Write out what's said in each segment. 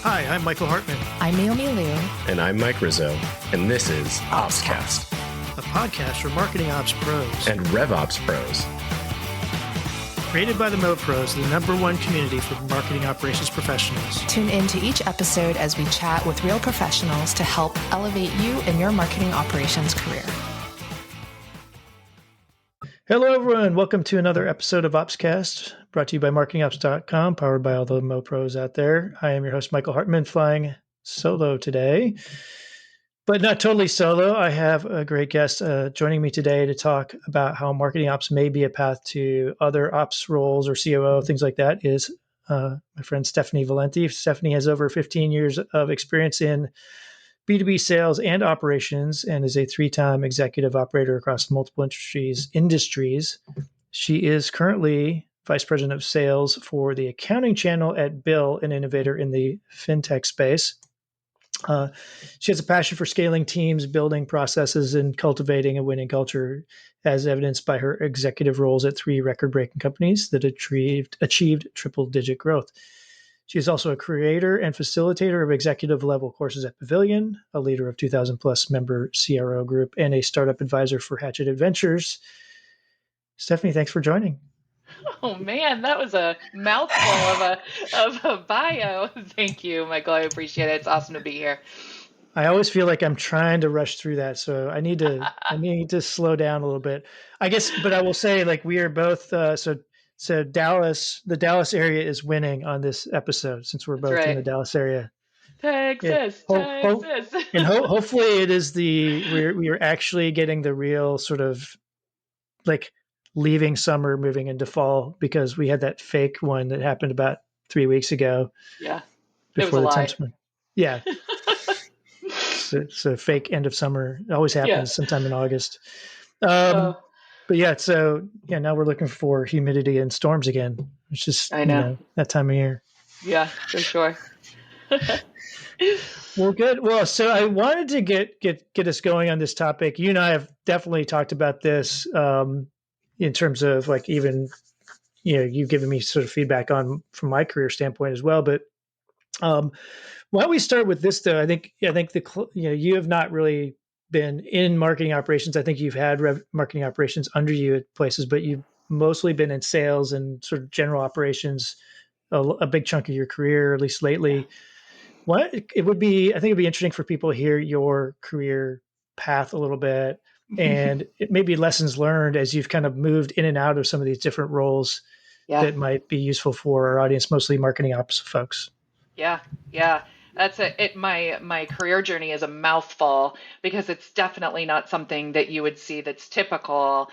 Hi, I'm Michael Hartman. I'm Naomi Liu. And I'm Mike Rizzo. And this is OpsCast, a podcast for marketing ops pros and RevOps pros. Created by the Mo Pros, the #1 community for marketing operations professionals. Tune in to each episode as we chat with real professionals to help elevate you in your marketing operations career. Hello, everyone. Welcome to another episode of OpsCast, brought to you by marketingops.com, powered by all the Mo Pros out there. I am your host, Michael Hartman, flying solo today, but not totally solo. I have a great guest joining me today to talk about how marketing ops may be a path to other ops roles or COO, things like that, is my friend Stephanie Valenti. Stephanie has over 15 years of experience in B2B sales and operations and is a 3-time executive operator across multiple industries. She is currently Vice President of Sales for the accounting channel at Bill, an innovator in the fintech space. She has a passion for scaling teams, building processes, and cultivating a winning culture, as evidenced by her executive roles at 3 record-breaking companies that achieved triple-digit growth. She is also a creator and facilitator of executive-level courses at Pavilion, a leader of 2,000-plus member CRO group, and a startup advisor for Hatchet Adventures. Stephanie, thanks for joining. Oh man, that was a mouthful of a bio. Thank you, Michael. I appreciate it. It's awesome to be here. I always feel like I'm trying to rush through that, so I need to slow down a little bit, I guess. But I will say, like, we are both so Dallas, the Dallas area is winning on this episode since we're both in the Dallas area. Texas. And hopefully it is we are actually getting the real sort of like leaving summer, moving into fall, because we had that fake one that happened about 3 weeks ago. Yeah, before it was the a time. Yeah. So fake end of summer. It always happens sometime in August. But yeah, now we're looking for humidity and storms again. It's just that time of year. Yeah, for sure. Well, good. Well, so I wanted to get us going on this topic. You and I have definitely talked about this in terms of like even you've given me sort of feedback on from my career standpoint as well. But why don't we start with this though? I think you have not really been in marketing operations. I think you've had marketing operations under you at places, but you've mostly been in sales and sort of general operations a big chunk of your career, at least lately. Yeah. I think it'd be interesting for people to hear your career path a little bit and it may be lessons learned as you've kind of moved in and out of some of these different roles that might be useful for our audience, mostly marketing ops folks. Yeah. That's it. My career journey is a mouthful because it's definitely not something that you would see that's typical,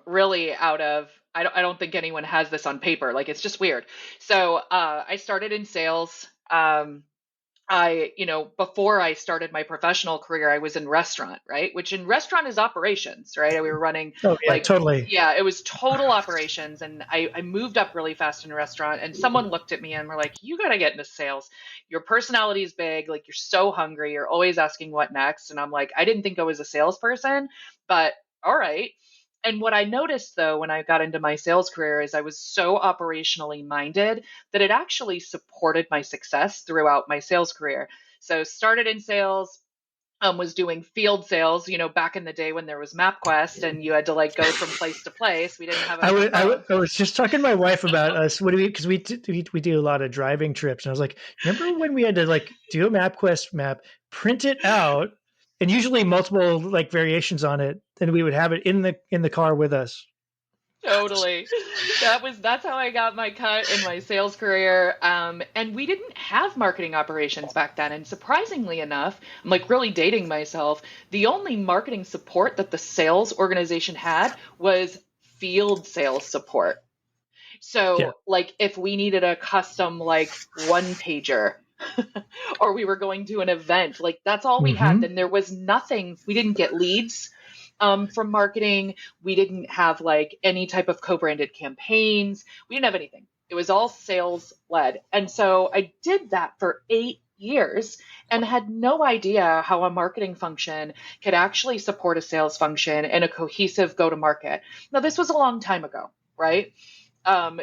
really out of, I don't think anyone has this on paper. Like, it's just weird. So, I started in sales. Before I started my professional career, I was in restaurant, right? Which in restaurant is operations, right? We were running. Oh, yeah, totally. Yeah, it was total operations. And I moved up really fast in a restaurant and someone looked at me and were like, you got to get into sales. Your personality is big. Like, you're so hungry. You're always asking what next. And I'm like, I didn't think I was a salesperson, but all right. And what I noticed, though, when I got into my sales career is I was so operationally minded that it actually supported my success throughout my sales career. So started in sales, was doing field sales, back in the day when there was MapQuest and you had to like go from place to place. We didn't have I was just talking to my wife about us. Because we do a lot of driving trips. And I was like, remember when we had to like do a MapQuest map, print it out, and usually multiple like variations on it, and we would have it in the car with us. Totally. That's how I got my cut in my sales career. And we didn't have marketing operations back then. And surprisingly enough, I'm like really dating myself. The only marketing support that the sales organization had was field sales support. So like if we needed a custom like one pager or we were going to an event, like that's all we had. And there was nothing, we didn't get leads from marketing. We didn't have like any type of co-branded campaigns. We didn't have anything. It was all sales led. And so I did that for 8 years and had no idea how a marketing function could actually support a sales function and a cohesive go-to-market. Now, this was a long time ago, right?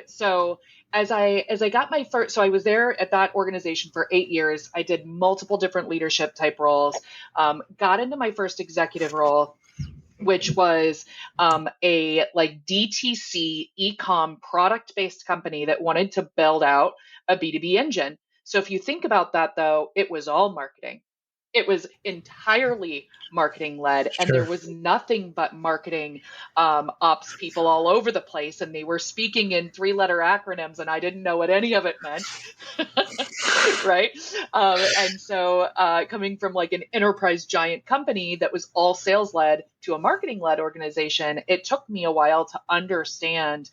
So as I got my first, so I was there at that organization for 8 years. I did multiple different leadership type roles, got into my first executive role, which was a like DTC e-com product-based company that wanted to build out a B2B engine. So if you think about that, though, it was all marketing. It was entirely marketing led, and there Sure. was nothing but marketing ops people all over the place, and they were speaking in 3-letter acronyms, and I didn't know what any of it meant. Right. And so coming from like an enterprise giant company that was all sales led to a marketing led organization, it took me a while to understand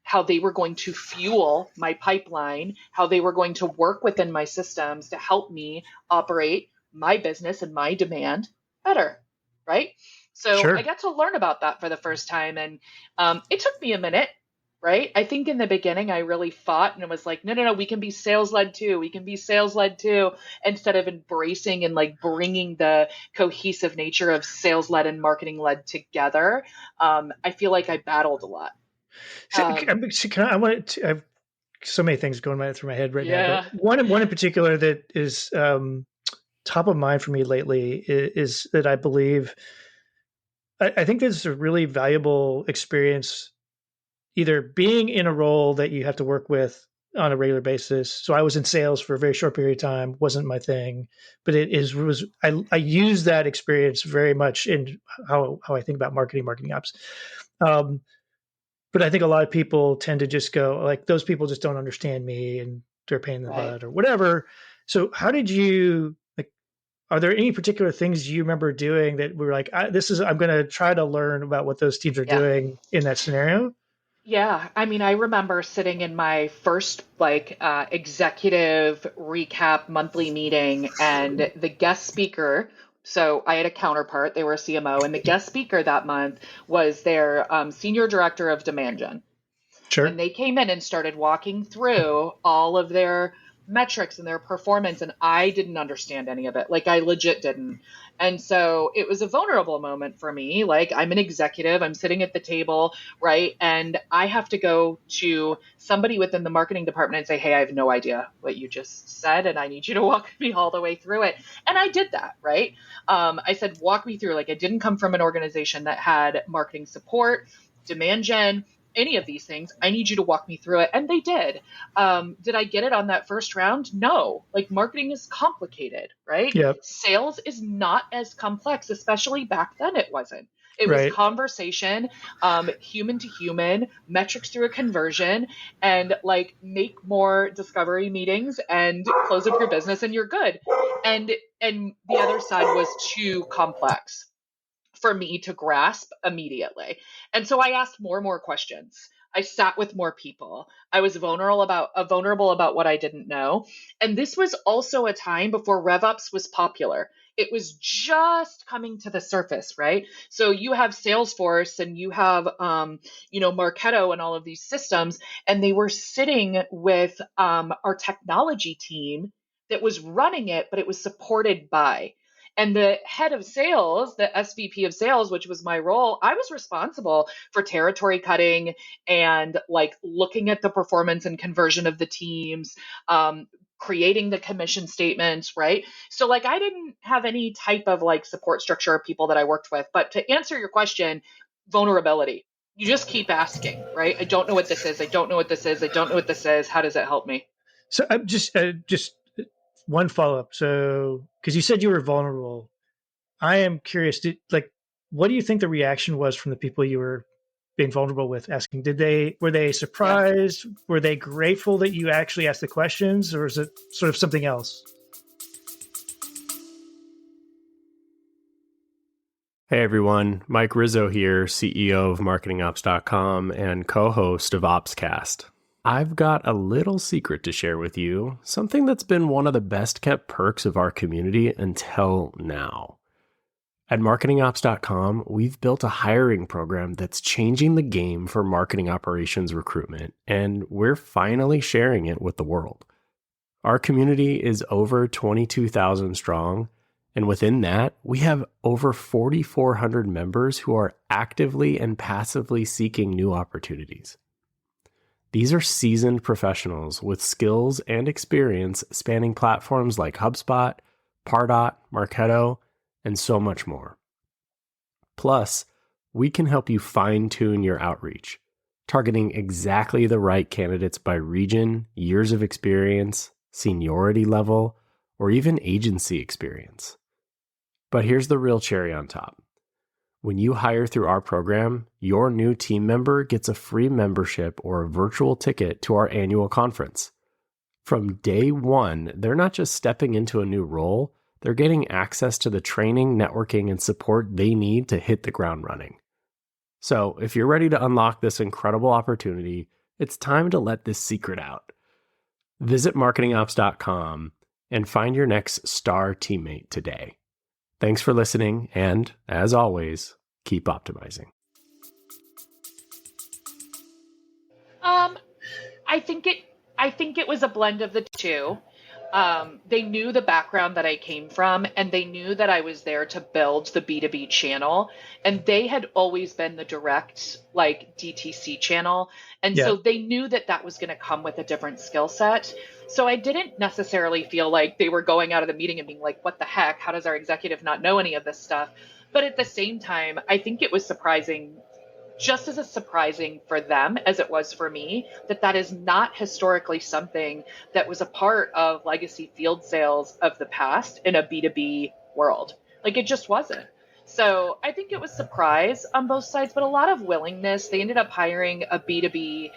how they were going to fuel my pipeline, how they were going to work within my systems to help me operate my business and my demand better. Right. So Sure. I got to learn about that for the first time. And it took me a minute. Right. I think in the beginning, I really fought and it was like, no, we can be sales led too. We can be sales led too, instead of embracing and like bringing the cohesive nature of sales led and marketing led together. I feel like I battled a lot. I have so many things going through my head right now, Yeah. but one in particular that is top of mind for me lately is that I believe I think this is a really valuable experience, either being in a role that you have to work with on a regular basis. So I was in sales for a very short period of time, wasn't my thing, but I use that experience very much in how I think about marketing ops. But I think a lot of people tend to just go like, those people just don't understand me and they're a pain in the Right. butt or whatever. So how did you like? Are there any particular things you remember doing that were like, I'm going to try to learn about what those teams are Yeah. doing in that scenario? Yeah, I mean, I remember sitting in my first like executive recap monthly meeting, and the guest speaker. So I had a counterpart; they were a CMO, and the guest speaker that month was their senior director of demand gen. Sure. And they came in and started walking through all of their metrics and their performance, and I didn't understand any of it. Like, I legit didn't. And so it was a vulnerable moment for me. Like, I'm an executive, I'm sitting at the table, right? And I have to go to somebody within the marketing department and say, hey, I have no idea what you just said, and I need you to walk me all the way through it. And I did that, right? I said, walk me through. Like, I didn't come from an organization that had marketing support, demand gen, any of these things. I need you to walk me through it. And they did. Did I get it on that first round? No. Like, marketing is complicated, right? Yep. Sales is not as complex, especially back then it wasn't. It was Right. conversation, human to human, metrics through a conversion, and like make more discovery meetings and close up your business and you're good. And the other side was too complex for me to grasp immediately. And so I asked more and more questions. I sat with more people. I was vulnerable about what I didn't know. And this was also a time before RevOps was popular. It was just coming to the surface, right? So you have Salesforce and you have, Marketo and all of these systems, and they were sitting with our technology team that was running it, but it was supported by. And the head of sales, the SVP of sales, which was my role, I was responsible for territory cutting and like looking at the performance and conversion of the teams, creating the commission statements, right? So like I didn't have any type of like support structure of people that I worked with. But to answer your question, vulnerability. You just keep asking, right? I don't know what this is. I don't know what this is. I don't know what this is. How does it help me? So I'm just one follow up. So because you said you were vulnerable, I am curious. What do you think the reaction was from the people you were being vulnerable with? Asking, were they Yeah. surprised? Were they grateful that you actually asked the questions, or is it sort of something else? Hey everyone, Mike Rizzo here, CEO of MarketingOps.com and co-host of OpsCast. I've got a little secret to share with you, something that's been one of the best kept perks of our community until now. At MarketingOps.com, we've built a hiring program that's changing the game for marketing operations recruitment, and we're finally sharing it with the world. Our community is over 22,000 strong, and within that, we have over 4,400 members who are actively and passively seeking new opportunities. These are seasoned professionals with skills and experience spanning platforms like HubSpot, Pardot, Marketo, and so much more. Plus, we can help you fine-tune your outreach, targeting exactly the right candidates by region, years of experience, seniority level, or even agency experience. But here's the real cherry on top. When you hire through our program, your new team member gets a free membership or a virtual ticket to our annual conference. From day one, they're not just stepping into a new role, they're getting access to the training, networking, and support they need to hit the ground running. So, if you're ready to unlock this incredible opportunity, it's time to let this secret out. Visit marketingops.com and find your next star teammate today. Thanks for listening, and as always, keep optimizing. I think it was a blend of the two. They knew the background that I came from, and they knew that I was there to build the B2B channel. And they had always been the direct, like DTC channel. And so they knew that that was going to come with a different skill set. So I didn't necessarily feel like they were going out of the meeting and being like, what the heck? How does our executive not know any of this stuff? But at the same time, I think it was surprising, just as surprising for them as it was for me, that that is not historically something that was a part of legacy field sales of the past in a B2B world. Like, it just wasn't. So I think it was surprise on both sides, but a lot of willingness. They ended up hiring a B2B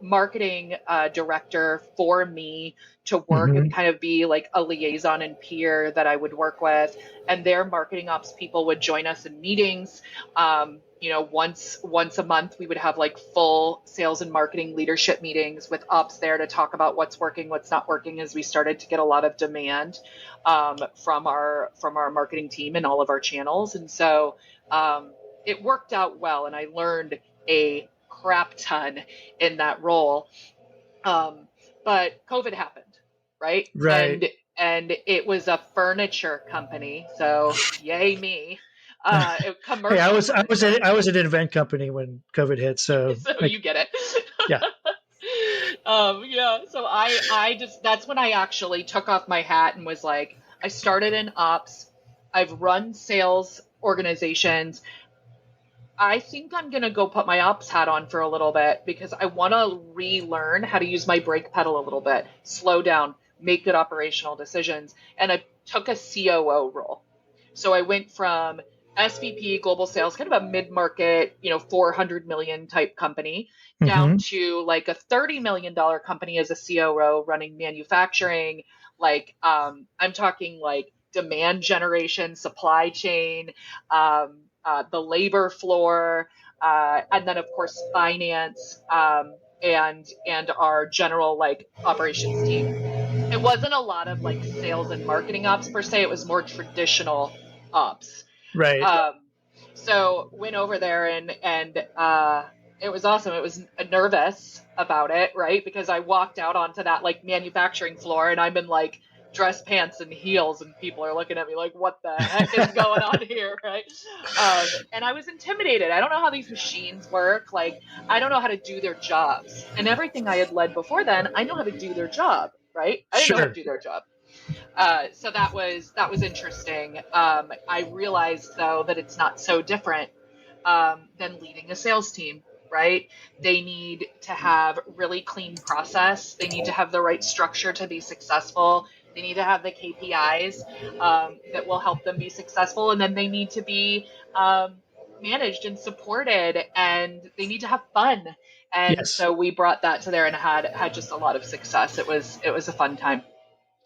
marketing director for me to work and kind of be like a liaison and peer that I would work with. And their marketing ops people would join us in meetings. Once a month, we would have like full sales and marketing leadership meetings with ops there to talk about what's working, what's not working, as we started to get a lot of demand from our marketing team and all of our channels. And so it worked out well, and I learned a crap ton in that role. But COVID happened, right? Right. And it was a furniture company, so yay me. Hey, I was at an event company when COVID hit, so you get it. Yeah. So I just, that's when I actually took off my hat and was like, I started in ops. I've run sales organizations. I think I'm going to go put my ops hat on for a little bit, because I want to relearn how to use my brake pedal a little bit, slow down, make good operational decisions. And I took a COO role. So I went from SVP global sales, kind of a mid-market, 400 million type company, down to like a $30 million company as a COO running manufacturing. Like, I'm talking like demand generation, supply chain, the labor floor, and then of course finance, and our general like operations team. It wasn't a lot of like sales and marketing ops per se. It was more traditional ops. Right. So went over there and it was awesome. It was nervous about it, right? Because I walked out onto that like manufacturing floor, and I'm in like dress pants and heels, and people are looking at me like, what the heck is going on here, right? And I was intimidated. I don't know how these machines work. Like, I don't know how to do their jobs. And everything I had led before then, I know how to do their job, right? I didn't know how to do their job. So that was interesting. I realized though that it's not so different than leading a sales team, right? They need to have really clean process. They need to have the right structure to be successful. They need to have the KPIs that will help them be successful, and then they need to be managed and supported, and they need to have fun. And so we brought that to there and had just a lot of success. It was a fun time.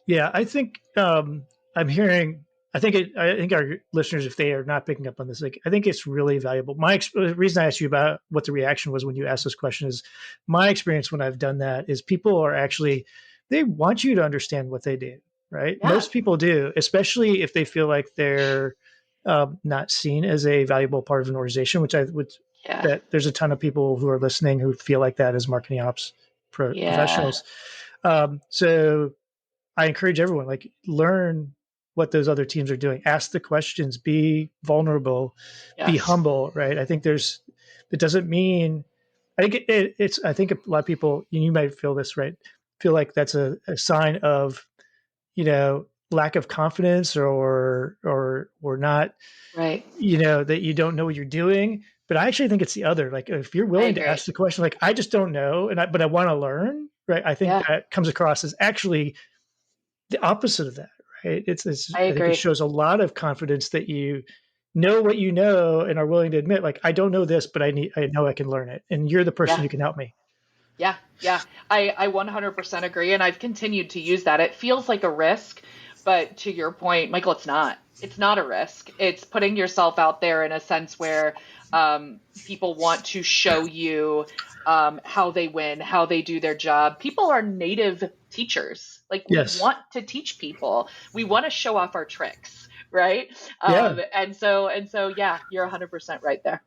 Yeah, I think I'm hearing. I think our listeners, if they are not picking up on this, like, I think it's really valuable. The reason I asked you about what the reaction was when you asked this question is my experience when I've done that is people are actually, they want you to understand what they do, right? Yeah. Most people do, especially if they feel like they're not seen as a valuable part of an organization, which I would, that there's a ton of people who are listening who feel like that as marketing ops professionals. So I encourage everyone, like, learn what those other teams are doing. Ask the questions, be vulnerable, be humble, right? I think it doesn't mean I think it's. I think a lot of people, you might feel this, right? Feel like that's a sign of, lack of confidence, or not, Right. that you don't know what you're doing. But I actually think it's the other. Like, if you're I willing to agree. ask the question, like, I just don't know, but I want to learn, right? I think Yeah, that comes across as actually the opposite of that, right? I I think it agree. shows a lot of confidence that you know what you know and are willing to admit, like, I don't know this, but I know I can learn it, and you're the person Yeah. who can help me. Yeah, yeah, I 100% agree. And I've continued to use that. It feels like a risk, but to your point, Michael, it's not. It's not a risk. It's putting yourself out there in a sense where people want to show you how they win, how they do their job. People are native teachers. Like we Yes. want to teach people. We want to show off our tricks, right? Yeah. And so, yeah, you're 100% right there.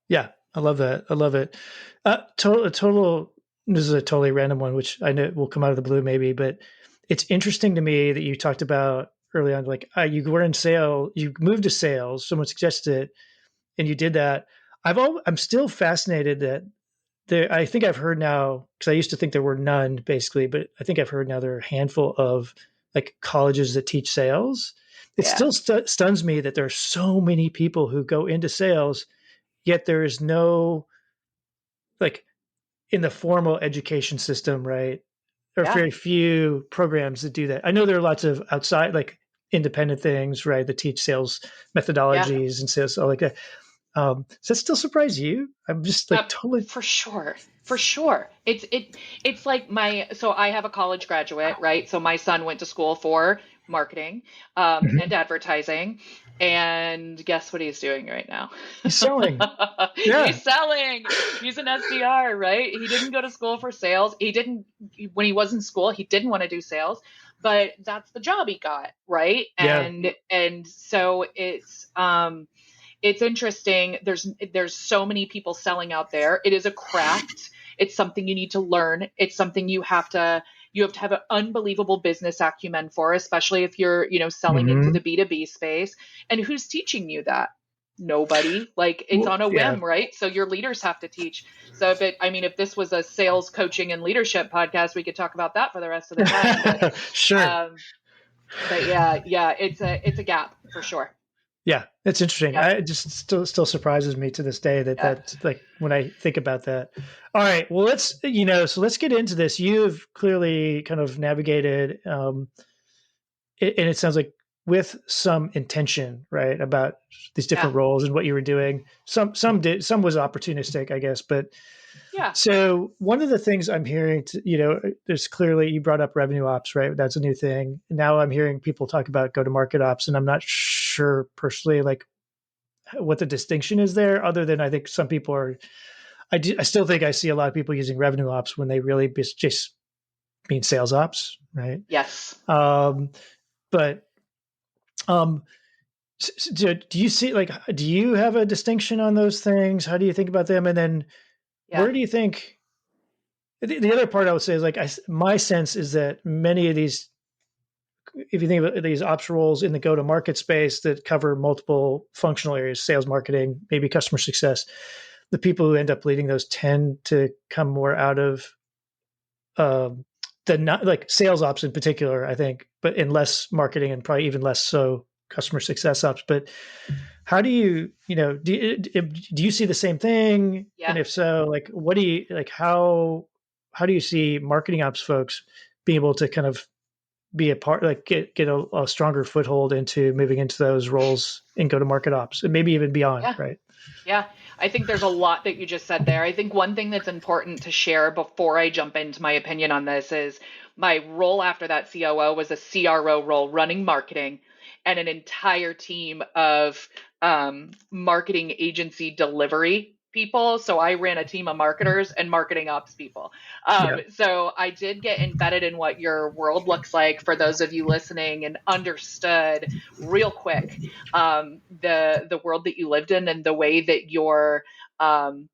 Yeah. I love that. I love it. Total. This is a totally random one, which I know will come out of the blue, maybe, but it's interesting to me that you talked about early on, like, you were in sales, you moved to sales, someone suggested it, and you did that. I'm still fascinated that there. I think I've heard now, because I used to think there were none, basically, but I think I've heard now there are a handful of, like, colleges that teach sales. It Yeah, still stuns me that there are so many people who go into sales, yet there is no, like, in the formal education system, right? There are yeah, very few programs that do that. I know there are lots of outside, like, independent things, right, that teach sales yeah. methodologies and sales, all like that. Does that still surprise you? I'm just like totally. For sure. For sure. It's like so I have a college graduate, right? So my son went to school for marketing Mhm. and advertising. And guess what he's doing right now? He's selling. He's Yeah. selling. He's an SDR, right? He didn't go to school for sales. He didn't when he was in school, he didn't want to do sales, but that's the job he got, right? Yeah. And so it's interesting. There's so many people selling out there. It is a craft. It's something you need to learn. It's something you have to have an unbelievable business acumen for, especially if you're, selling into Hmm. the B2B space. And who's teaching you that? Nobody. Like it's Well, on a yeah. whim, right? So your leaders have to teach. So if this was a sales coaching and leadership podcast, we could talk about that for the rest of the time. But Sure. um, but yeah, it's a gap for sure. Yeah, it's interesting. Yeah, I it just still surprises me to this day that yeah, like, when I think about that. All right, well, so let's get into this. You've clearly kind of navigated, and it sounds like with some intention, right, about these yeah, different roles and what you were doing. Some was opportunistic, I guess, but yeah. so one of the things I'm hearing, there's clearly, you brought up revenue ops, right? That's a new thing. Now I'm hearing people talk about go to market ops, and I'm not sure personally, like, what the distinction is there, other than I think some people are. I still think I see a lot of people using revenue ops when they really just mean sales ops, right? Yes. Um, but um, do you see, like, do you have a distinction on those things? How do you think about them? And then Yeah. where do you think the other part I would say is, like, my sense is that many of these, if you think about these ops roles in the go to market space that cover multiple functional areas, sales, marketing, maybe customer success, the people who end up leading those tend to come more out of, um, the not like sales ops in particular, I think, but in less marketing and probably even less so customer success ops. But how do do you see the same thing? And Yeah. if so, like, what do you like? How do you see marketing ops folks being able to kind of be a part, like, get a stronger foothold into moving into those roles in go to market ops and maybe even beyond, Yeah. right? Yeah. I think there's a lot that you just said there. I think one thing that's important to share before I jump into my opinion on this is my role after that COO was a CRO role running marketing and an entire team of marketing agency delivery people. So I ran a team of marketers and marketing ops people. Yeah. So I did get embedded in what your world looks like for those of you listening and understood real quick the world that you lived in and the way that um,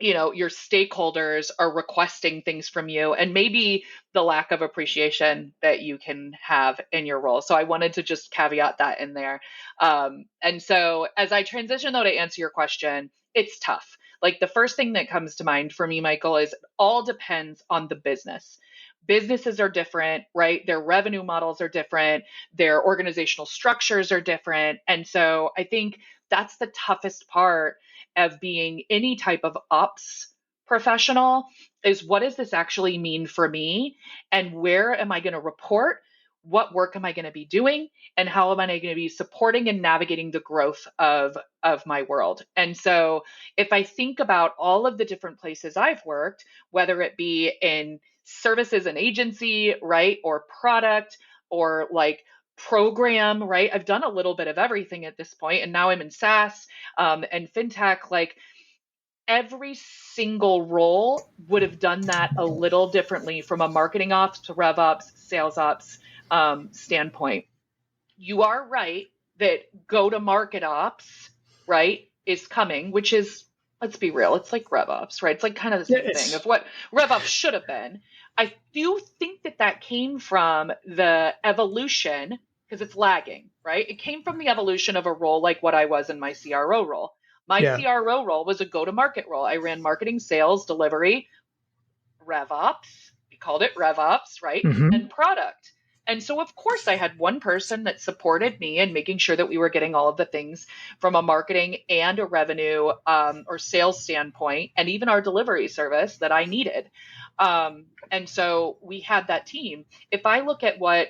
your stakeholders are requesting things from you and maybe the lack of appreciation that you can have in your role. So I wanted to just caveat that in there. And so as I transition though to answer your question, it's tough. Like the first thing that comes to mind for me, Michael, is all depends on the business. Businesses are different, right? Their revenue models are different, their organizational structures are different. And so I think that's the toughest part of being any type of ops professional is what does this actually mean for me? And where am I going to report? What work am I going to be doing? And how am I going to be supporting and navigating the growth of my world? And so if I think about all of the different places I've worked, whether it be in services and agency, right? Or product or like program, right? I've done a little bit of everything at this point, and now I'm in SaaS and fintech. Like every single role would have done that a little differently from a marketing ops to rev ops, sales ops standpoint. You are right that go to market ops, right, is coming, which is, let's be real, it's like rev ops, right? It's like kind of the same thing of what rev ops should have been. I do think that that came from the evolution because it's lagging, right? It came from the evolution of a role like what I was in my CRO role. My CRO role was a go-to-market role. I ran marketing, sales, delivery, rev ops. We called it rev ops, right? And product. And so, of course, I had one person that supported me in making sure that we were getting all of the things from a marketing and a revenue or sales standpoint, and even our delivery service that I needed. And so we had that team. If I look at what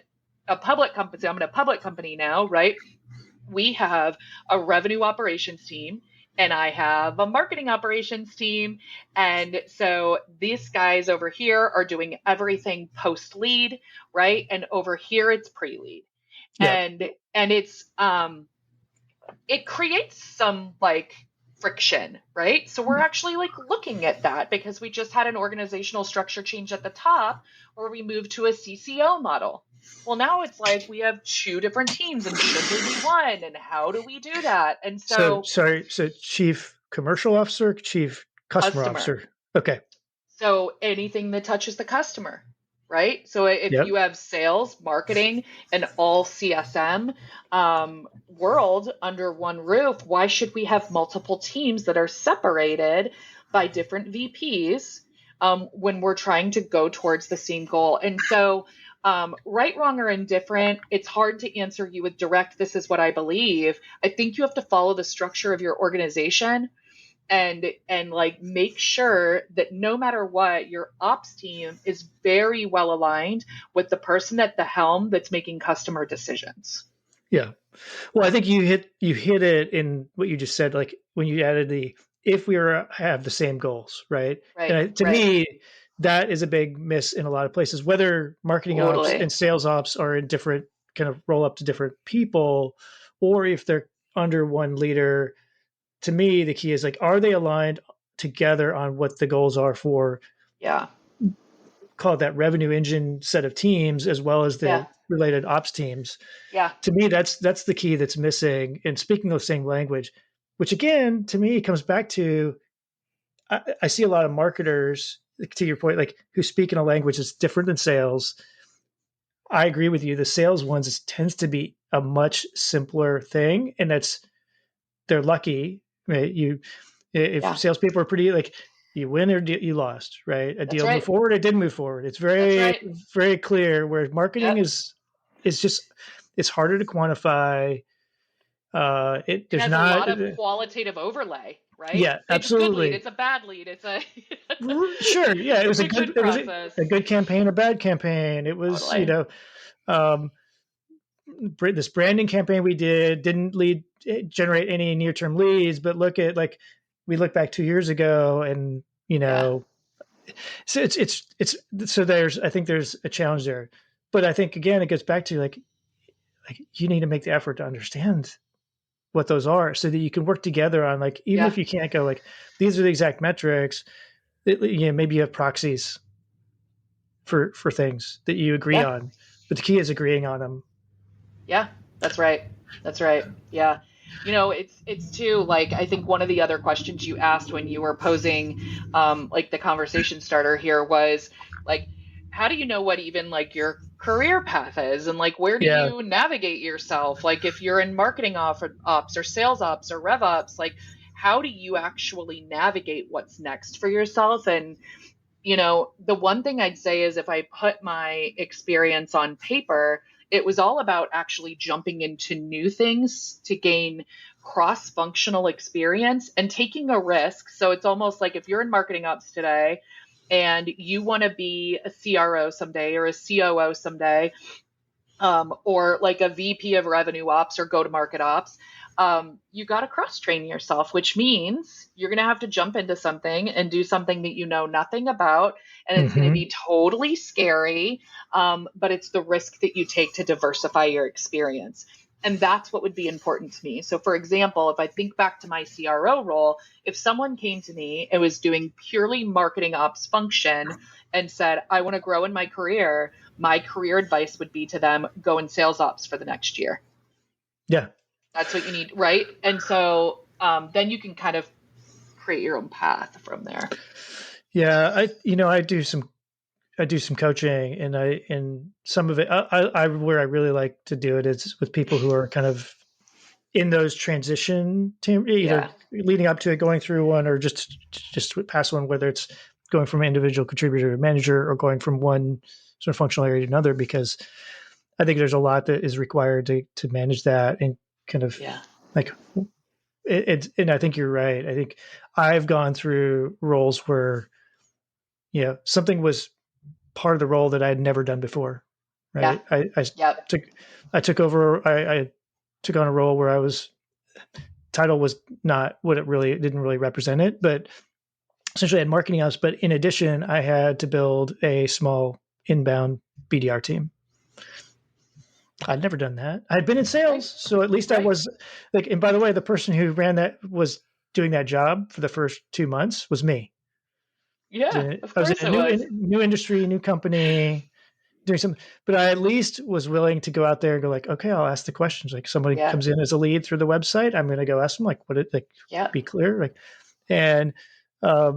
a public company, I'm in a public company now, right? We have a revenue operations team and I have a marketing operations team. And so these guys over here are doing everything post lead, right? And over here it's pre-lead. And it's it creates some like friction, right? So we're actually like looking at that because we just had an organizational structure change at the top where we moved to a CCO model. Well, now it's like we have two different teams and should we be one? And how do we do that? And so chief commercial officer, chief customer officer. Okay. So anything that touches the customer, right? So if you have sales, marketing, and all CSM world under one roof, why should we have multiple teams that are separated by different VPs when we're trying to go towards the same goal? And so right, wrong, or indifferent, it's hard to answer you with direct, this is what I believe. I think you have to follow the structure of your organization and like make sure that no matter what, your ops team is very well aligned with the person at the helm that's making customer decisions. Yeah. Well, I think you hit it in what you just said, like when you added if we have the same goals, right? And to me, that is a big miss in a lot of places, whether marketing ops and sales ops are in different kind of roll up to different people, or if they're under one leader. To me, the key is like, are they aligned together on what the goals are for, call it that revenue engine set of teams, as well as the related ops teams. Yeah. To me, that's the key that's missing. And speaking the same language, which again, to me, comes back to, I see a lot of marketers, to your point, like who speak in a language that's different than sales. I agree with you. The sales ones tends to be a much simpler thing. And they're lucky, right? If salespeople are pretty, like you win or you lost, right? A deal moved forward, it didn't move forward. It's very clear, where marketing is just, it's harder to quantify. It has a lot of qualitative overlay, right? Yeah, absolutely. It's a good lead. It's a bad lead. It's a sure. Yeah, it was a good campaign or bad campaign. It was this branding campaign we didn't generate any near-term leads, but we look back 2 years ago, and so I think there's a challenge there. But I think again it goes back to like you need to make the effort to understand what those are, so that you can work together on, like, even if you can't go like these are the exact metrics, maybe you have proxies for things that you agree on, but the key is agreeing on them. Yeah, that's right. Yeah. It's too, like, I think one of the other questions you asked when you were posing like the conversation starter here was like, how do you know what even like your career path is, and like where do you navigate yourself? Like if you're in marketing ops or sales ops or rev ops, like how do you actually navigate what's next for yourself? And the one thing I'd say is if I put my experience on paper, it was all about actually jumping into new things to gain cross-functional experience and taking a risk. So it's almost like if you're in marketing ops today and you want to be a CRO someday or a COO someday, or like a VP of revenue ops or go-to-market ops, you got to cross-train yourself, which means you're going to have to jump into something and do something that you know nothing about. And it's going to be totally scary, but it's the risk that you take to diversify your experience. And that's what would be important to me. So for example, if I think back to my CRO role, if someone came to me and was doing purely marketing ops function and said, I want to grow in my career advice would be to them, go in sales ops for the next year. Yeah. That's what you need, right? And so then you can kind of create your own path from there. Yeah, I do some coaching, and some of it, I where I really like to do it is with people who are kind of in those transition team, either leading up to it, going through one, or just past one, whether it's going from an individual contributor to manager or going from one sort of functional area to another, because I think there's a lot that is required to manage that and kind of like it. And I think you're right. I think I've gone through roles where, something was part of the role that I had never done before. Right. I took over, I took on a role where title was not what it didn't really represent it, but essentially I had marketing ops. But in addition, I had to build a small inbound BDR team. I'd never done that. I'd been in sales, so at least I was like. And by the way, the person who ran that was doing that job for the first 2 months was me. Yeah, I was in a new industry, new company, doing something. But I at least was willing to go out there and go like, okay, I'll ask the questions. Like somebody comes in as a lead through the website, I'm going to go ask them like, be clear, like, and my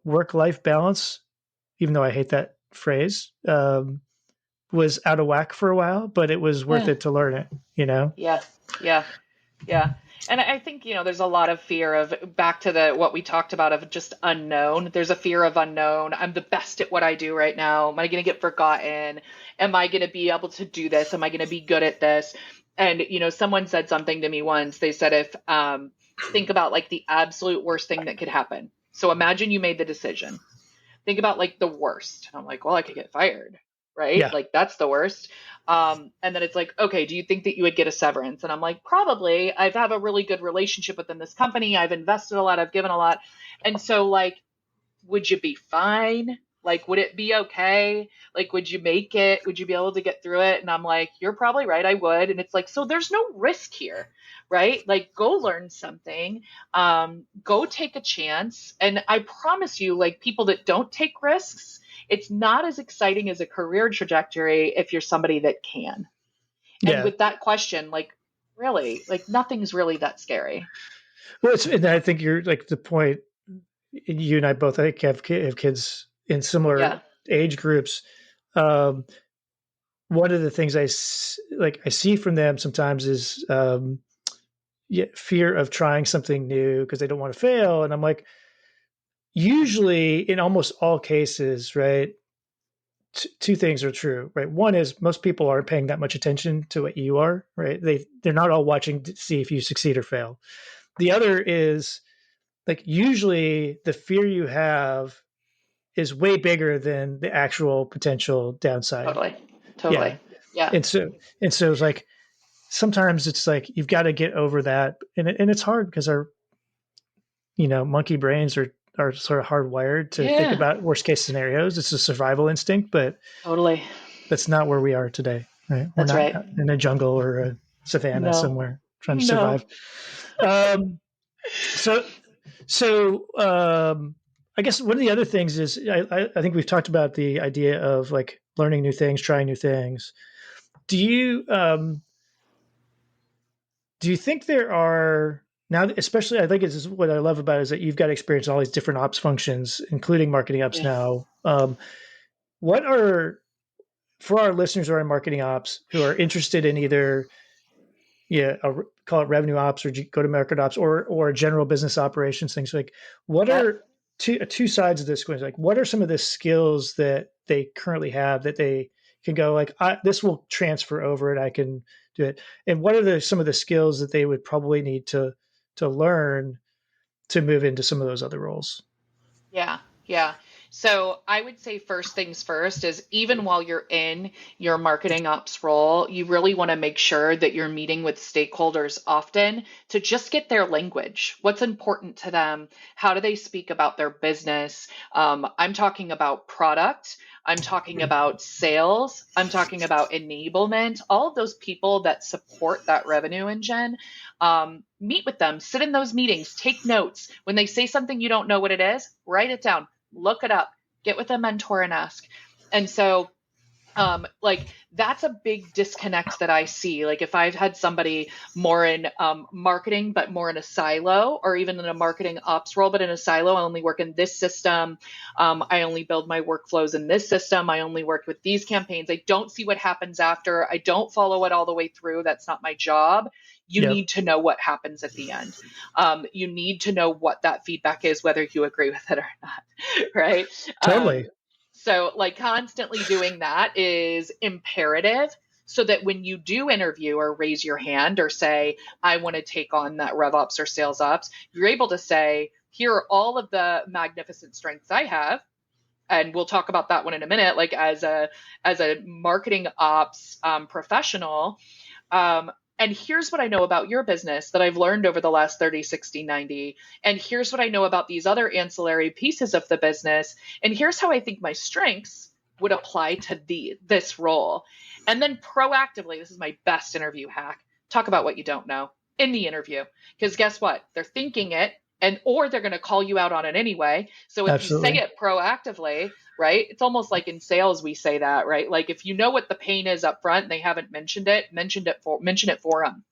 work-life balance, even though I hate that phrase, was out of whack for a while, but it was worth it to learn it, Yeah. And I think, there's a lot of fear of, back to what we talked about, of just unknown. There's a fear of unknown. I'm the best at what I do right now. Am I going to get forgotten? Am I going to be able to do this? Am I going to be good at this? And, someone said something to me once. They said, think about like the absolute worst thing that could happen. So imagine you made the decision. Think about like the worst. I'm like, well, I could get fired, right? Yeah. Like that's the worst. And then it's like, okay, do you think that you would get a severance? And I'm like, probably. I have a really good relationship within this company. I've invested a lot. I've given a lot. And so like, would you be fine? Like, would it be okay? Like, would you make it? Would you be able to get through it? And I'm like, you're probably right. I would. And it's like, so there's no risk here, right? Like, go learn something, go take a chance. And I promise you, like, people that don't take risks, it's not as exciting as a career trajectory if you're somebody that can. And with that question, like, really, like, nothing's really that scary. Well, and I think you're like the point. You and I both, I think, have kids in similar age groups. One of the things I see from them sometimes is fear of trying something new because they don't want to fail. And I'm like, usually in almost all cases, right, two things are true, right? One is most people aren't paying that much attention to what you are, right? They're not all watching to see if you succeed or fail. The other is like usually the fear you have is way bigger than the actual potential downside. Totally. Yeah. And so it's like sometimes it's like you've got to get over that, and it's hard because our monkey brains are sort of hardwired to think about worst case scenarios. It's a survival instinct, but that's not where we are today, right? We're not in a jungle or a savannah somewhere trying to survive. So I guess one of the other things is I think we've talked about the idea of like learning new things, trying new things. Do you think there are now, especially I think it's what I love about it is that you've got experience in all these different ops functions, including marketing ops now. What are, for our listeners who are in marketing ops who are interested in either call it revenue ops or go to market ops or general business operations things. Like, what Yep. are two sides of this coin? Like, what are some of the skills that they currently have that they can go like, this will transfer over and I can do it? And what are some of the skills that they would probably need to learn to move into some of those other roles? Yeah, yeah. So I would say first things first is even while you're in your marketing ops role, you really want to make sure that you're meeting with stakeholders often to just get their language. What's important to them? How do they speak about their business? I'm talking about product. I'm talking about sales. I'm talking about enablement. All of those people that support that revenue engine. Meet with them, sit in those meetings, take notes. When they say something you don't know what it is, write it down, look it up, get with a mentor and ask. And so like that's a big disconnect that I see. Like if I've had somebody more in marketing, but more in a silo, or even in a marketing ops role, but in a silo, I only work in this system. I only build my workflows in this system. I only work with these campaigns. I don't see what happens after. I don't follow it all the way through. That's not my job. You need to know what happens at the end. You need to know what that feedback is, whether you agree with it or not, right? Totally. So like constantly doing that is imperative so that when you do interview or raise your hand or say, I want to take on that rev ops or sales ops, you're able to say, here are all of the magnificent strengths I have. And we'll talk about that one in a minute. Like as a marketing ops professional, and here's what I know about your business that I've learned over the last 30, 60, 90. And here's what I know about these other ancillary pieces of the business. And here's how I think my strengths would apply to this role. And then proactively, this is my best interview hack, talk about what you don't know in the interview. Because guess what? They're thinking it, or they're going to call you out on it anyway. So if Absolutely. you say it proactively, right? It's almost like in sales we say that, right? Like if you know what the pain is up front and they haven't mentioned it for them,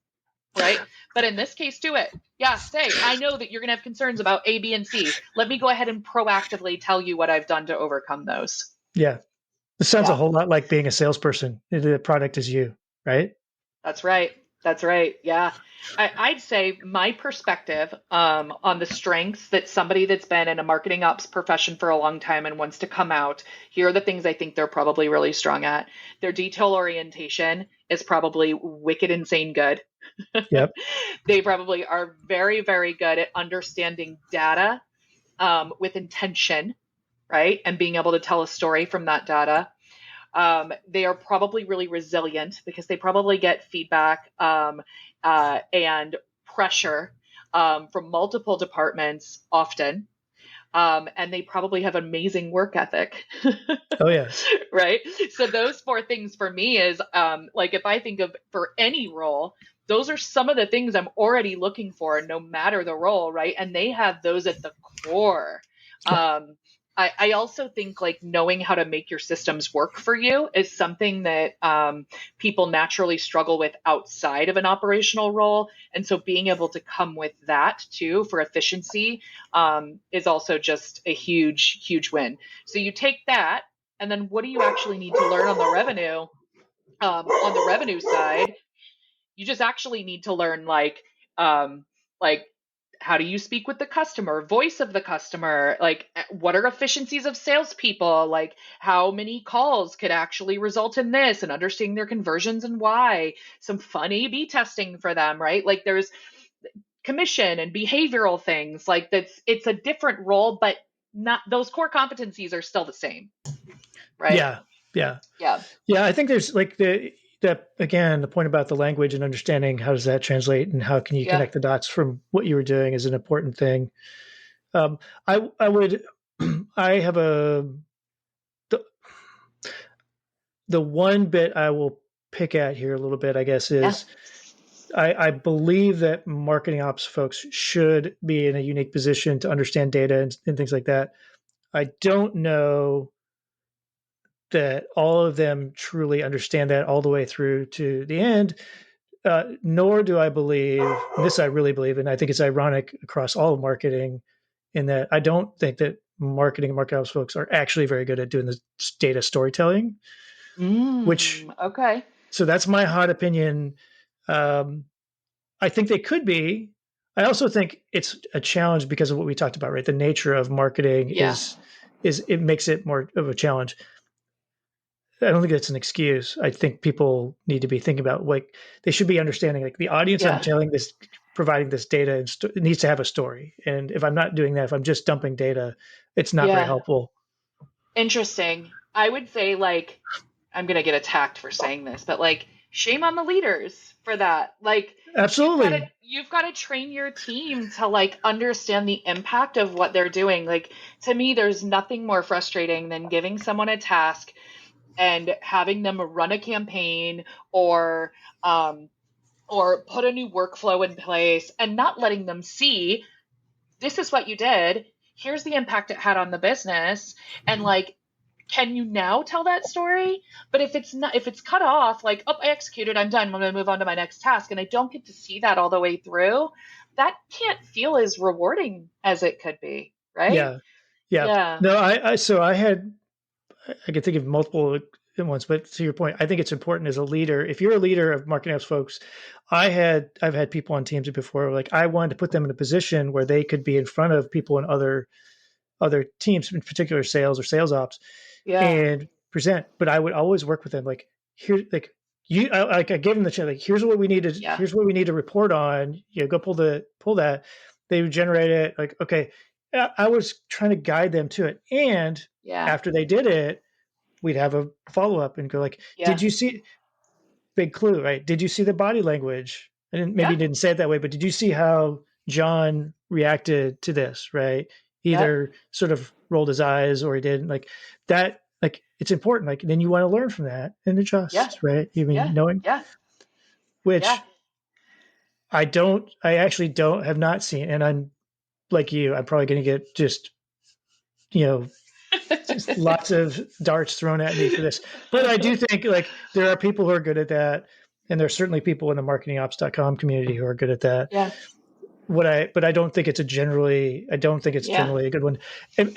right? But in this case, do it. Yeah, say, I know that you're going to have concerns about A, B, and C. Let me go ahead and proactively tell you what I've done to overcome those. Yeah. This sounds a whole lot like being a salesperson. The product is you, right? That's right. That's right. Yeah. I'd say my perspective on the strengths that somebody that's been in a marketing ops profession for a long time and wants to come out, here are the things I think they're probably really strong at. Their detail orientation is probably wicked insane good. Yep. They probably are very, very good at understanding data with intention, right? And being able to tell a story from that data. They are probably really resilient because they probably get feedback and pressure from multiple departments often. And they probably have amazing work ethic. Oh, yeah. Right. So those four things for me is like if I think of for any role, those are some of the things I'm already looking for, no matter the role. Right. And they have those at the core. I also think like knowing how to make your systems work for you is something that people naturally struggle with outside of an operational role. And so being able to come with that too for efficiency is also just a huge, huge win. So you take that, and then what do you actually need to learn on the revenue? On the revenue side, you just actually need to learn like how do you speak with the customer, voice of the customer, like what are efficiencies of salespeople, like how many calls could actually result in this, and understanding their conversions and why, some fun A/B testing for them, right? Like there's commission and behavioral things like it's a different role, but not those core competencies are still the same, right? Yeah. Yeah. I think there's like that again, the point about the language and understanding how does that translate and how can you connect the dots from what you were doing is an important thing. I would, I have the one bit I will pick at here a little bit, I guess, is I believe that marketing ops folks should be in a unique position to understand data and things like that. I don't know that all of them truly understand that all the way through to the end. Nor do I believe this. I really believe, and I think it's ironic across all of marketing, in that I don't think that marketing and market ops folks are actually very good at doing the data storytelling. Which okay. So that's my hot opinion. I think they could be. I also think it's a challenge because of what we talked about, right? The nature of marketing Yeah. is it makes it more of a challenge. I don't think it's an excuse. I think people need to be thinking about like they should be understanding like the audience I'm Yeah. telling this, providing this data, and it needs to have a story. And if I'm not doing that, if I'm just dumping data, it's not very Yeah. helpful. Interesting. I would say, like, I'm going to get attacked for saying this, but like, shame on the leaders for that. Like, Absolutely. you've got to train your team to like understand the impact of what they're doing. Like, to me, there's nothing more frustrating than giving someone a task and having them run a campaign or put a new workflow in place and not letting them see this is what you did. Here's the impact it had on the business. And like, can you now tell that story? But if it's not, if it's cut off, like, oh, I executed, I'm done, I'm going to move on to my next task, and I don't get to see that all the way through, that can't feel as rewarding as it could be, right? Yeah. Yeah. Yeah. No, so I could think of multiple ones, but to your point, I think it's important as a leader. If you're a leader of marketing ops folks, I've had people on teams before, like I wanted to put them in a position where they could be in front of people in other teams, in particular sales or sales ops, Yeah. and present. But I would always work with them like here, like I gave them the chance, like Yeah. here's what we need to report on. Go pull that. They would generate it. Like, okay, I was trying to guide them to it. And Yeah. after they did it, we'd have a follow up and go like, Yeah. did you see big clue, right? Did you see the body language? And maybe Yeah. he didn't say it that way, but did you see how John reacted to this, right? He Yeah. either sort of rolled his eyes or he didn't, like that. Like it's important. Like then you want to learn from that and Yeah. adjust, right? I mean, Yeah. knowing Yeah. Yeah. which I actually don't have not seen, and I'm like you, I'm probably going to get you know, just lots of darts thrown at me for this. But I do think like there are people who are good at that. And there's certainly people in the marketingops.com community who are good at that. Yeah. But I don't think it's Yeah. generally a good one. And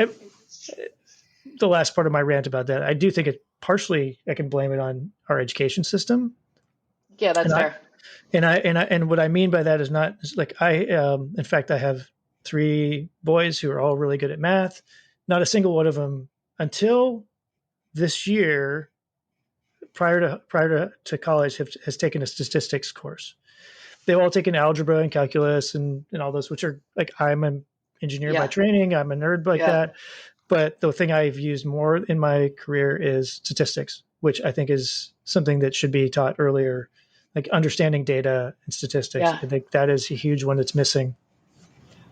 the last part of my rant about that, I do think it partially, I can blame it on our education system. Yeah, that's And I, fair. and what I mean by that is not like in fact, I have 3 boys who are all really good at math. Not a single one of them until this year, prior to college, has taken a statistics course. They've all taken algebra and calculus and all those, which are like, I'm an engineer by Yeah. training. I'm a nerd like Yeah. that. But the thing I've used more in my career is statistics, which I think is something that should be taught earlier, like understanding data and statistics. Yeah. I think that is a huge one that's missing.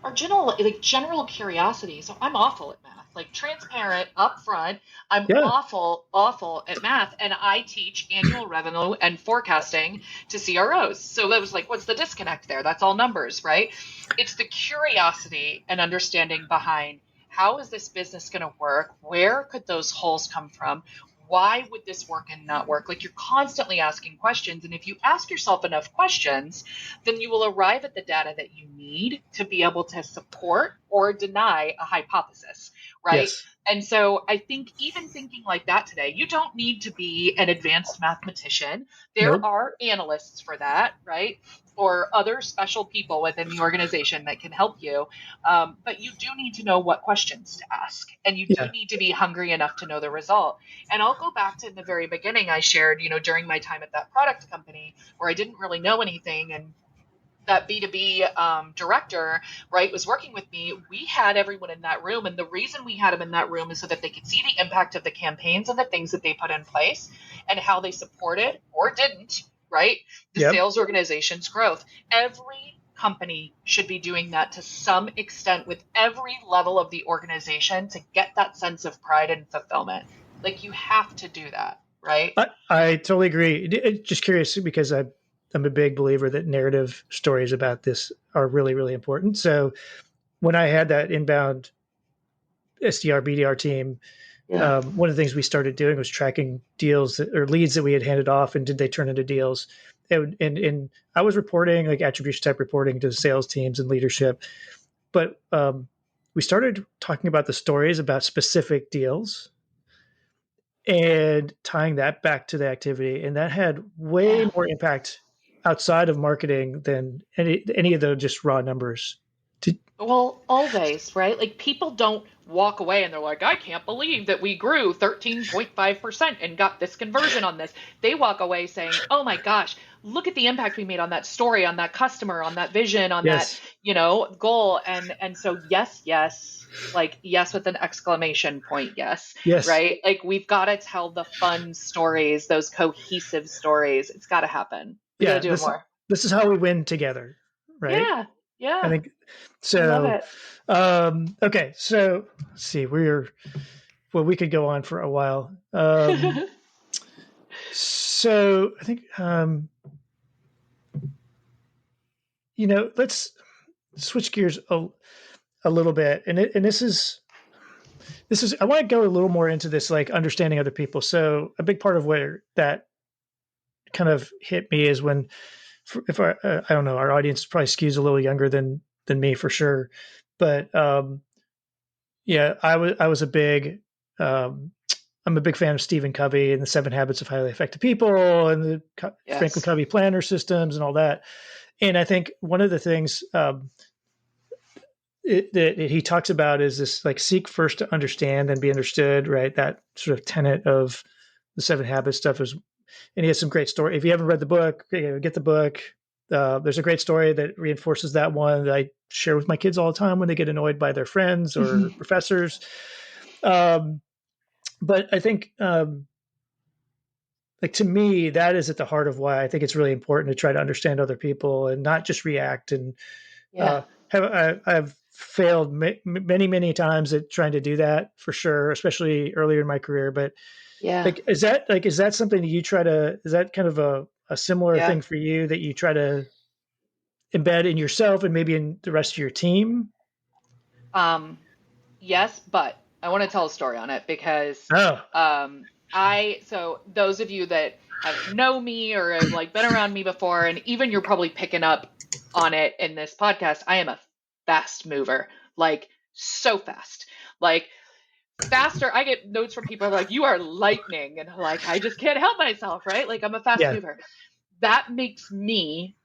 Or general curiosity. So I'm awful at math, like transparent, upfront. I'm Yeah. awful at math, and I teach annual revenue and forecasting to CROs. So that was like, what's the disconnect there? That's all numbers, right? It's the curiosity and understanding behind how is this business going to work? Where could those holes come from? Why would this work and not work? Like, you're constantly asking questions. And if you ask yourself enough questions, then you will arrive at the data that you need to be able to support or deny a hypothesis, right? Yes. And so I think even thinking like that today, you don't need to be an advanced mathematician. There Nope. are analysts for that, right? Or other special people within the organization that can help you. But you do need to know what questions to ask. And you do Yeah. need to be hungry enough to know the result. And I'll go back to the very beginning I shared, during my time at that product company where I didn't really know anything. And that B2B director, right, was working with me. We had everyone in that room. And the reason we had them in that room is so that they could see the impact of the campaigns and the things that they put in place and how they supported or didn't, right, the Yep. sales organization's growth. Every company should be doing that to some extent with every level of the organization to get that sense of pride and fulfillment. Like, you have to do that, right? I totally agree. Just curious because I'm a big believer that narrative stories about this are really, really important. So when I had that inbound SDR, BDR team, Yeah. one of the things we started doing was tracking deals or leads that we had handed off and did they turn into deals. And I was reporting like attribution type reporting to the sales teams and leadership. But we started talking about the stories about specific deals and tying that back to the activity. And that had way Yeah. more impact outside of marketing than any of the just raw numbers. Well, always, right? Like people don't walk away and they're like, I can't believe that we grew 13.5% and got this conversion on this. They walk away saying, oh my gosh, look at the impact we made on that story, on that customer, on that vision, on Yes. that, goal. And so yes, like yes with an exclamation point, yes. Yes. Right? Like we've got to tell the fun stories, those cohesive stories. It's got to happen. We got to do it more. This is how we win together, right? Yeah. I think so. I love it. Okay, so let's see. We could go on for a while. So I think let's switch gears a little bit, and this is I want to go a little more into this, like understanding other people. So a big part of where that kind of hit me is when, if I don't know, our audience probably skews a little younger than me for sure, but yeah, I was a big I'm a big fan of Stephen Covey and the 7 Habits of Highly Effective People and the Franklin Covey planner systems and all that. And I think one of the things that he talks about is this, like, seek first to understand and be understood, right? That sort of tenet of the 7 Habits stuff is, and he has some great story. If you haven't read the book, get the book. There's a great story that reinforces that one that I share with my kids all the time when they get annoyed by their friends or professors. But I think, like, to me, that is at the heart of why I think it's really important to try to understand other people and not just react. And I've failed many times at trying to do that, for sure, especially earlier in my career. But is that something that you try to? Is that kind of a similar thing for you that you try to embed in yourself and maybe in the rest of your team? Yes, but I want to tell a story on it because so those of you that have known me or have like been around me before, and even you're probably picking up on it in this podcast, I am a fast mover, like so fast, like faster. I get notes from people like, you are lightning, and like I just can't help myself, right? Like I'm a fast mover. That makes me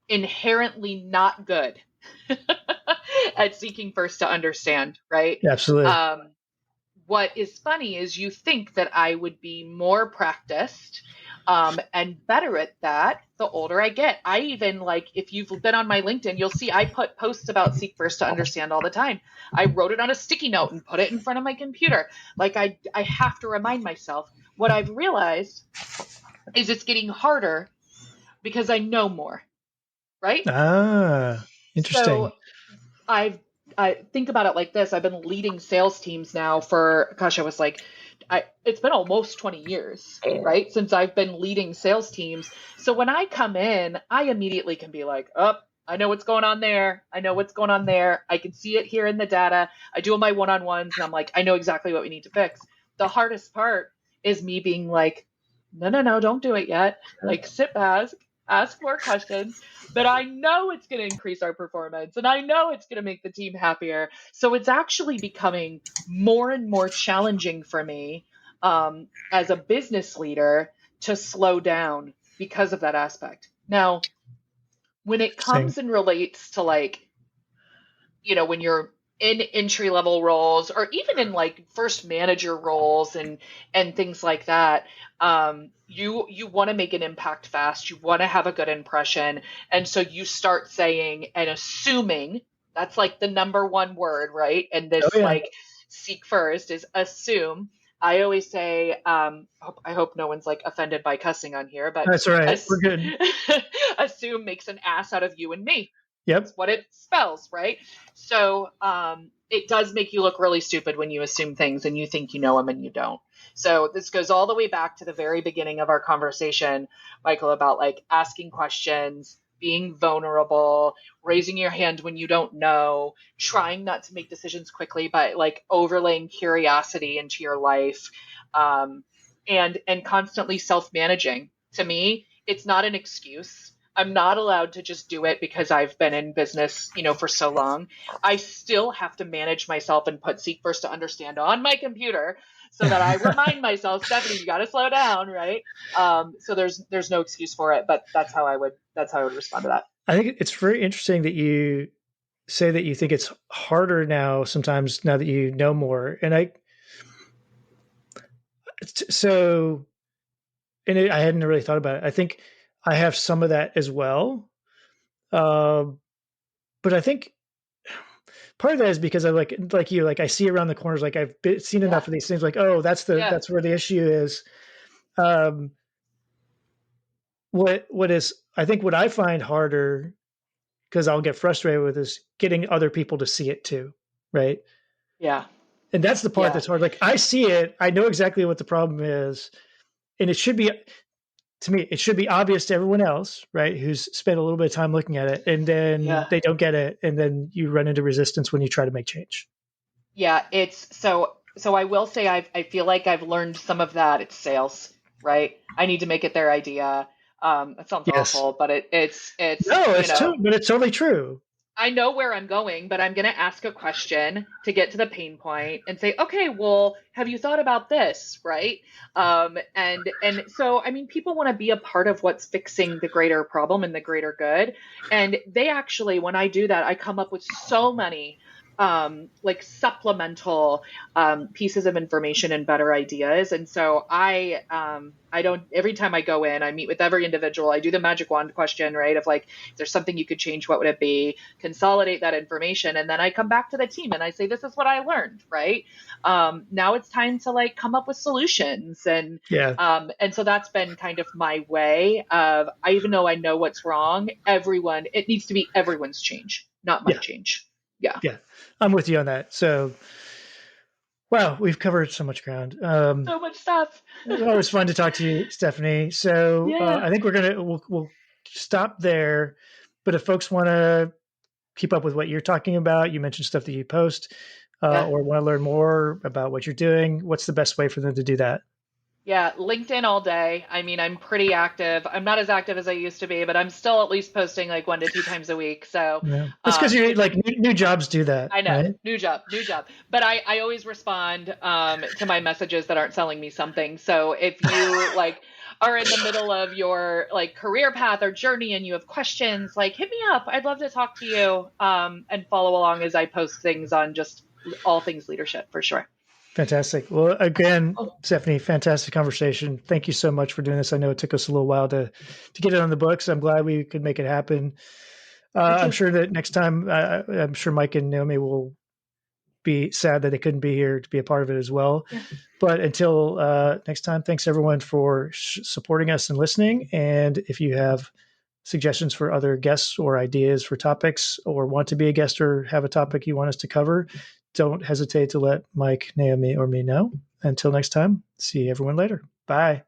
inherently not good at seeking first to understand, right? Absolutely. What is funny is you think that I would be more practiced and better at that the older I get. I even, like, if you've been on my LinkedIn, you'll see I put posts about seek first to understand all the time. I wrote it on a sticky note and put it in front of my computer. Like I have to remind myself. What I've realized is it's getting harder because I know more, right? Interesting. So I think about it like this. I've been leading sales teams now for, it's been almost 20 years, right? Since I've been leading sales teams. So when I come in, I immediately can be like, I know what's going on there. I know what's going on there. I can see it here in the data. I do my one-on-ones and I'm like, I know exactly what we need to fix. The hardest part is me being like, no, don't do it yet. Like, sit back. Ask more questions, but I know it's going to increase our performance and I know it's going to make the team happier. So it's actually becoming more and more challenging for me as a business leader to slow down because of that aspect. Now, when it comes and relates to, like, when you're in entry level roles or even in like first manager roles and things like that, you want to make an impact fast. You want to have a good impression. And so you start saying and assuming, that's like the number one word, right? And this like seek first is assume. I always say, I hope no one's like offended by cussing on here, but that's all right. We're good. Assume makes an ass out of you and me. Yep. That's what it spells, right? So it does make you look really stupid when you assume things and you think you know them and you don't. So this goes all the way back to the very beginning of our conversation, Michael, about like asking questions, being vulnerable, raising your hand when you don't know, trying not to make decisions quickly, but like overlaying curiosity into your life, and constantly self-managing. To me, it's not an excuse. I'm not allowed to just do it because I've been in business, for so long. I still have to manage myself and put seek first to understand on my computer so that I remind myself, Stephanie, you got to slow down, right? So there's no excuse for it, but that's how I would respond to that. I think it's very interesting that you say that you think it's harder now sometimes now that you know more. And I hadn't really thought about it. I think I have some of that as well. But I think part of that is because I like you, like I see around the corners, like seen enough of these things, like, oh, that's where the issue is. What is, I think what I find harder, because I'll get frustrated with, is getting other people to see it too. Right. Yeah. And that's the part that's hard. Like I see it, I know exactly what the problem is. And it should be, to me, it should be obvious to everyone else, right? Who's spent a little bit of time looking at it, and then they don't get it. And then you run into resistance when you try to make change. Yeah. It's so I will say, I feel like I've learned some of that. It's sales, right? I need to make it their idea. That sounds awful, but it's no, but it's totally true. I know where I'm going, but I'm going to ask a question to get to the pain point and say, okay, well, have you thought about this? Right. And so, I mean, people want to be a part of what's fixing the greater problem and the greater good. And they actually, when I do that, I come up with so many like supplemental pieces of information and better ideas. And so I don't, every time I go in, I meet with every individual, I do the magic wand question, right? Of like, if there's something you could change, what would it be? Consolidate that information. And then I come back to the team and I say, this is what I learned, right? Now it's time to like come up with solutions. And, and so that's been kind of my way of, even though I know what's wrong, it needs to be everyone's change, not my change. Yeah. I'm with you on that. So, wow, we've covered so much ground. So much stuff. It's always fun to talk to you, Stephanie. So I think we'll stop there. But if folks want to keep up with what you're talking about, you mentioned stuff that you post, or want to learn more about what you're doing, what's the best way for them to do that? Yeah, LinkedIn all day. I mean, I'm pretty active. I'm not as active as I used to be, but I'm still at least posting like 1 to 2 times a week. So that's because you're like new jobs do that. I know, right? new job. But I always respond to my messages that aren't selling me something. So if you like are in the middle of your like career path or journey and you have questions, like hit me up. I'd love to talk to you and follow along as I post things on just all things leadership for sure. Fantastic. Well, again, Stephanie, fantastic conversation. Thank you so much for doing this. I know it took us a little while to get it on the books. I'm glad we could make it happen. I'm sure that next time, I'm sure Mike and Naomi will be sad that they couldn't be here to be a part of it as well. Yeah. But until next time, thanks everyone for supporting us and listening. And if you have suggestions for other guests or ideas for topics, or want to be a guest or have a topic you want us to cover, don't hesitate to let Mike, Naomi, or me know. Until next time, see everyone later. Bye.